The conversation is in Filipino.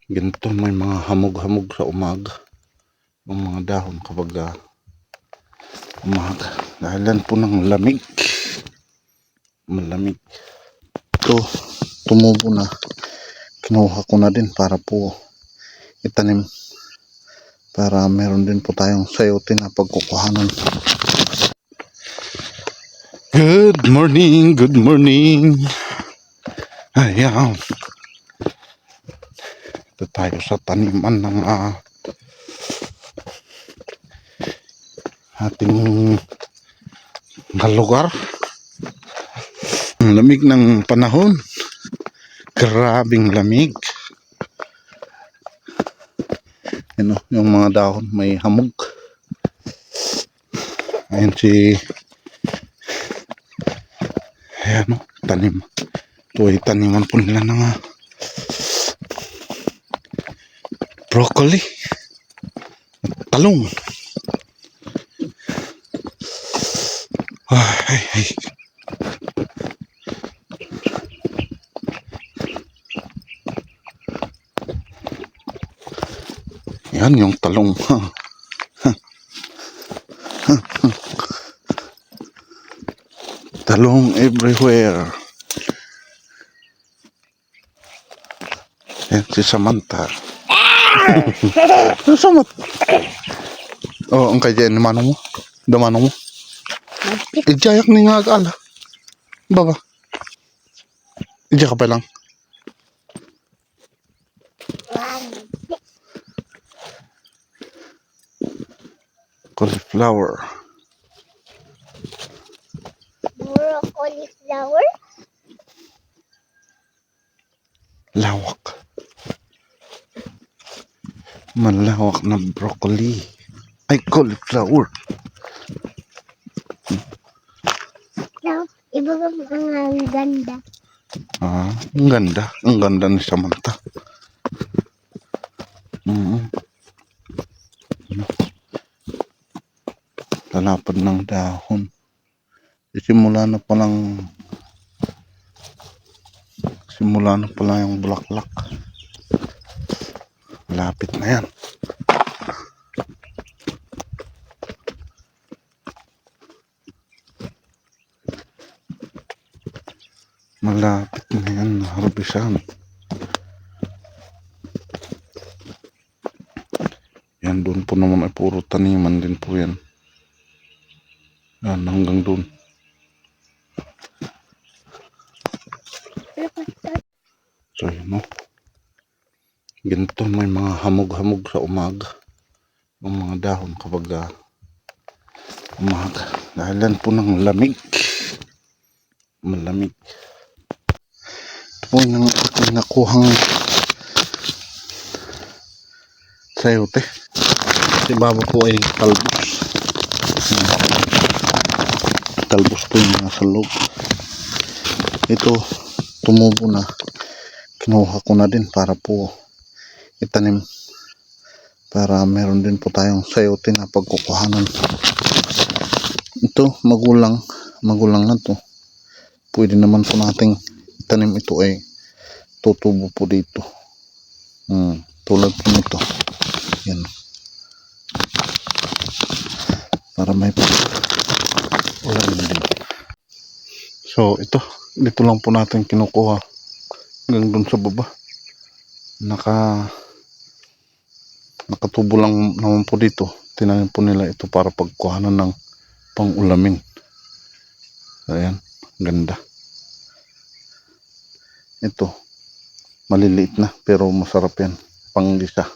Ganito may mga hamog-hamog sa umaga. Ang mga dahon kapag umaga. Dahilan po ng lamig. Malamig. Ito, tumubo na. Kinuha ko na din para po itanim. Para meron din po tayong sayote na pagkukuhanan. Good morning, good morning. Ayan. Ito tayo sa taniman ng ating lugar. Ang lamig ng panahon. Grabing lamig. Yan o, yung mga dahon may hamog. Ayan ayan o, tanim. Ito ay taniman po nila ng broccoli. Talong. Ay. Yan yung talong. Talong everywhere. Yan si Samantha. Samantha. Oh, ang kaya ni manong mo. Damanong mo. Ijayak ni nga agala. Baba. Ijak ka pa lang. Cauliflower. Cauliflower? Lawak. Malawak na broccoli. Ay, cauliflower. No, iba ba ang ganda? Ang ganda. Ang ganda ni Samantha. Lalapad ng dahon. Simula na pala yung bulaklak. Lapit na yan. Malapit na yan na harbisan. Yan, doon po naman ay puro taniman din po yan. Yan, hanggang doon. So, yun o. Ganito may mga hamog-hamog sa umaga. Ang mga dahon kapag umaga. Dahilan po ng lamig. Malamig. Ito po yung aking nakuhang sayote. Si baba po ay talbos. Talbos po yung nasa loob. Ito, tumubo na. Kinuha ko na din para po itanim. Para meron din po tayong sayote na pagkukuhanan. Ito, magulang na to. Pwede naman po nating itanim ito ay tutubo po dito. Tulad po nito. Yan. Para may ulan din. So, dito lang po natin kinukuha hanggang dun sa baba. Nakatubo lang naman po dito. Tinanim po nila ito para pagkuhanan ng pang-ulamin. Ayan, ganda. Ito, maliliit na pero masarap yan. Panggisa.